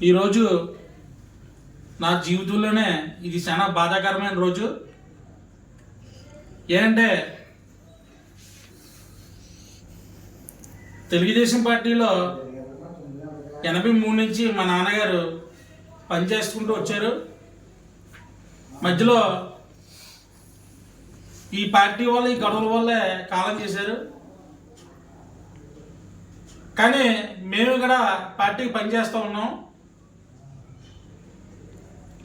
ఈరోజు నా జీవితంలోనే ఇది చాలా బాధాకరమైన రోజు. ఏంటంటే తెలుగుదేశం పార్టీలో 83 నుంచి మా నాన్నగారు పనిచేసుకుంటూ వచ్చారు. మధ్యలో ఈ పార్టీ వల్ల ఈ గొడవల వల్లే కాలం చేశారు. కానీ మేము ఇక్కడ పార్టీకి పనిచేస్తూ ఉన్నాం.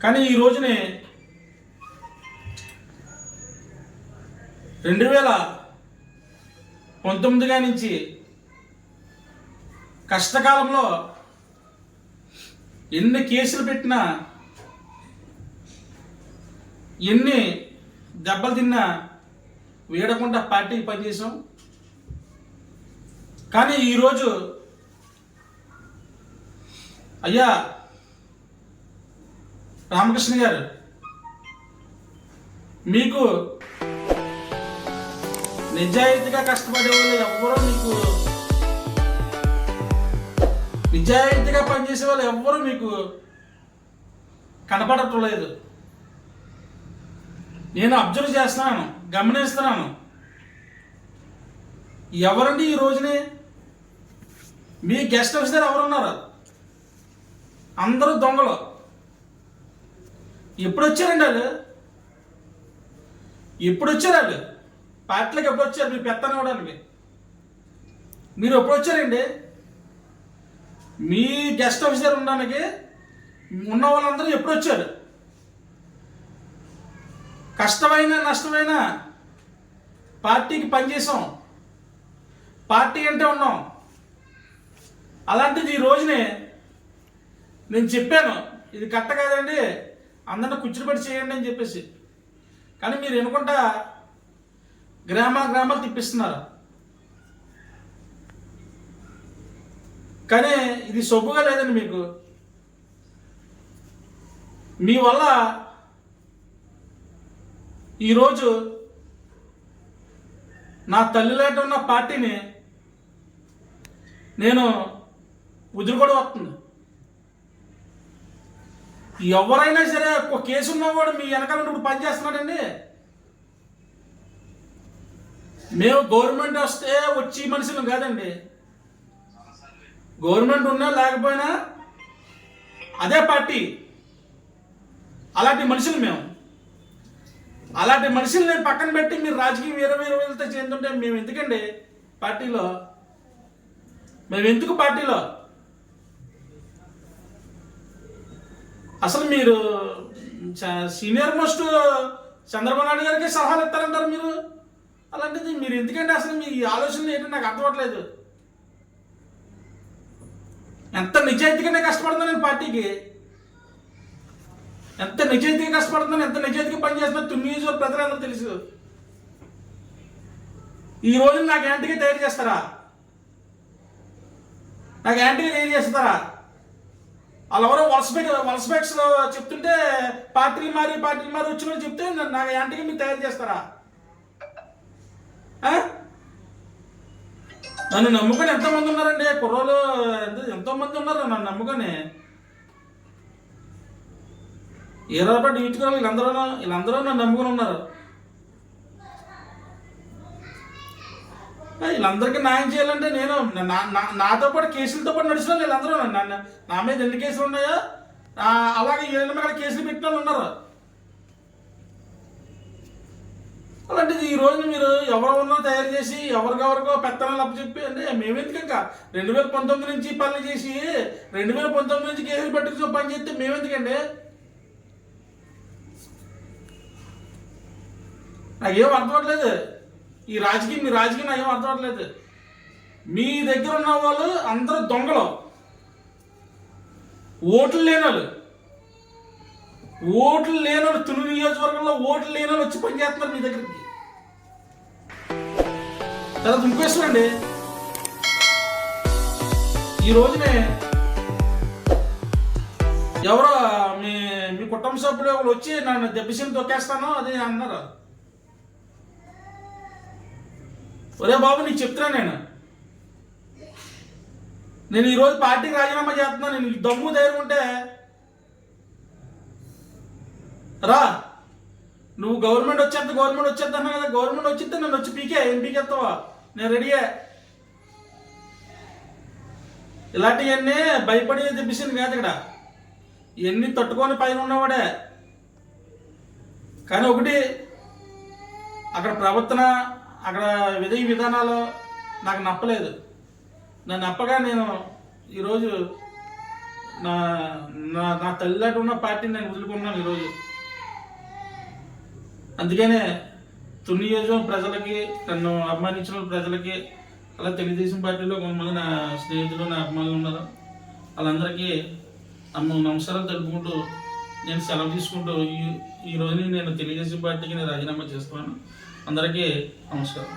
కానీ ఈ రోజుని 2019 నుంచి కష్టకాలంలో ఎన్ని కేసులు పెట్టినా, ఎన్ని దెబ్బలు తిన్నా వీడకుండా పార్టీకి పనిచేసాం. కానీ ఈరోజు అయ్యా రామకృష్ణ గారు, మీకు నిజాయితీగా కష్టపడే వాళ్ళు ఎవ్వరూ, మీకు నిజాయితీగా పనిచేసే వాళ్ళు ఎవ్వరూ మీకు కనపడటం లేదు. నేను అబ్జర్వ్ చేస్తున్నాను, గమనిస్తున్నాను. ఎవరండి ఈ రోజుని మీ గెస్ట్ ఆఫీసర్ ఎవరున్నారు? అందరూ దొంగలు. ఎప్పుడు వచ్చారండి వాళ్ళు? ఎప్పుడు వచ్చారు వాళ్ళు? పార్టీలకు ఎప్పుడు వచ్చారు? మీరు పెత్తనం ఇవ్వడానికి మీరు ఎప్పుడు వచ్చారండి? మీ గెస్ట్ ఆఫీసర్ ఉండడానికి ఉన్న వాళ్ళందరూ ఎప్పుడు వచ్చారు? కష్టమైన నష్టమైన పార్టీకి పనిచేసాం, పార్టీ అంటే ఉన్నాం. అలాంటిది ఈ రోజునే నేను చెప్పాను, ఇది కరెక్ట్ కాదండి, అందరిని కూర్చునిపెట్టి చేయండి అని చెప్పేసి. కానీ మీరు ఎనుకుంటా గ్రామాలు తిప్పిస్తున్నారు. కానీ ఇది సొబ్బుగా లేదండి మీకు. మీ వల్ల ఈరోజు నా తల్లిలాంటి ఉన్న పార్టీని నేను వదులుకోవడం వస్తుంది. ఎవరైనా సరే ఒక కేసు ఉన్నవాడు మీ వెనకాల ఇప్పుడు పనిచేస్తున్నాడండి. మేము గవర్నమెంట్ వస్తే వచ్చి మనుషులు కాదండి. గవర్నమెంట్ ఉన్నా లేకపోయినా అదే పార్టీ. అలాంటి మనుషులు మేము. అలాంటి మనుషుల్ని పక్కన పెట్టి మీరు రాజకీయం వేరే వెళ్తే చేస్తుంటే మేము ఎందుకండి పార్టీలో? మేము ఎందుకు పార్టీలో? అసలు మీరు సీనియర్ మోస్ట్ చంద్రబాబు నాయుడు గారికి సలహాలు ఇస్తారంటారు మీరు. అలాంటిది మీరు ఎందుకంటే అసలు మీ ఆలోచనలు ఏంటో నాకు అర్థమవట్లేదు. ఎంత నిజాయితీగానే కష్టపడుతున్నాను నేను పార్టీకి, ఎంత నిజాయితీగా కష్టపడుతున్నాను, ఎంత నిజాయితీగా పనిచేస్తున్నా తుమ్మిజు ప్రజలందరూ తెలుసు. ఈ రోజు నాకు యాంటీగా తయారు చేస్తారా? నాకు యాంటీగా తయారు చేస్తారా? వాళ్ళు ఎవరో వలస బ్యాగ్స్లో చెప్తుంటే పార్టీలు మారి వచ్చిన చెప్తే నాకు యాంటీగా మీరు తయారు చేస్తారా? నన్ను నమ్ముకొని ఎంతమంది ఉన్నారండి కుర్రోలు, ఎంతోమంది ఉన్నారు నన్ను నమ్ముకొని. ఏరోపాటి ఈటుకోవాలి వీళ్ళందరూ నన్ను నమ్ముకొని ఉన్నారు. వీళ్ళందరికీ న్యాయం చేయాలంటే నేను నాతో పాటు కేసులతో పాటు నడిచిన వీళ్ళందరూ నా మీద ఎన్ని కేసులు ఉన్నాయో అలాగే వీళ్ళ మీద కేసులు పెట్టిన వాళ్ళు ఉన్నారు. అలాంటిది ఈ రోజున మీరు ఎవరెవరినో తయారు చేసి ఎవరికెవరికో పెత్తనాలు అప్పచెప్పి అంటే మేమెందుకు ఇంకా 2019 నుంచి పనులు చేసి 2019 నుంచి కేసులు పట్టుకుని పని చేస్తే మేమెందుకండి? నాకేం అర్థమవట్లేదు. మీ రాజకీయం నాకేం అర్థమవట్లేదు. మీ దగ్గర ఉన్న వాళ్ళు అందరూ దొంగలు, ఓట్లు లేనోళ్ళు తుని నియోజకవర్గంలో ఓట్లు లేనోళ్ళు వచ్చి పనిచేస్తున్నారు మీ దగ్గరికి. తర్వాత ఇంకేసుకోండి, ఈ రోజునే ఎవరో మీ కుటుంబ సభ్యులు ఒకరు వచ్చి నన్ను దెబ్బసీని తొక్కేస్తాను అది అన్నారు. ఒరే బాబు నీకు చెప్తున్నా నేను, నేను ఈరోజు పార్టీకి రాజీనామా చేస్తున్నాను. నేను దమ్ము ధైర్యం ఉంటే రా. నువ్వు గవర్నమెంట్ వచ్చేద్దా అన్నా కదా, గవర్నమెంట్ వచ్చిద్దా నన్ను వచ్చి పీకే, ఏం పీకేస్తావా, నేను రెడీయే. ఇలాంటివన్నీ భయపడి తెప్పిసింది కాదు ఇక్కడ, ఇవన్నీ తట్టుకొని పైన ఉన్నవాడే. కానీ ఒకటి, అక్కడ ప్రవర్తన, అక్కడ విధానాలు నాకు నప్పలేదు. నన్ను నప్పగా నేను ఈరోజు నా నా తల్లిదండ్రులు ఉన్న పార్టీని నేను వదులుకున్నాను ఈరోజు. అందుకనే తుని నియోజకవర్గం ప్రజలకి, నన్ను అభిమానించిన ప్రజలకి, అలా తెలుగుదేశం పార్టీలో కొంతమంది నా స్నేహితులు, నా అభిమానులు ఉన్నారు, వాళ్ళందరికీ నమస్కారాలు తెలుపుకుంటూ నేను సెలవు తీసుకుంటూ ఈ రోజుని నేను తెలుగుదేశం పార్టీకి నేను రాజీనామా చేస్తున్నాను. అందరికీ నమస్కారం.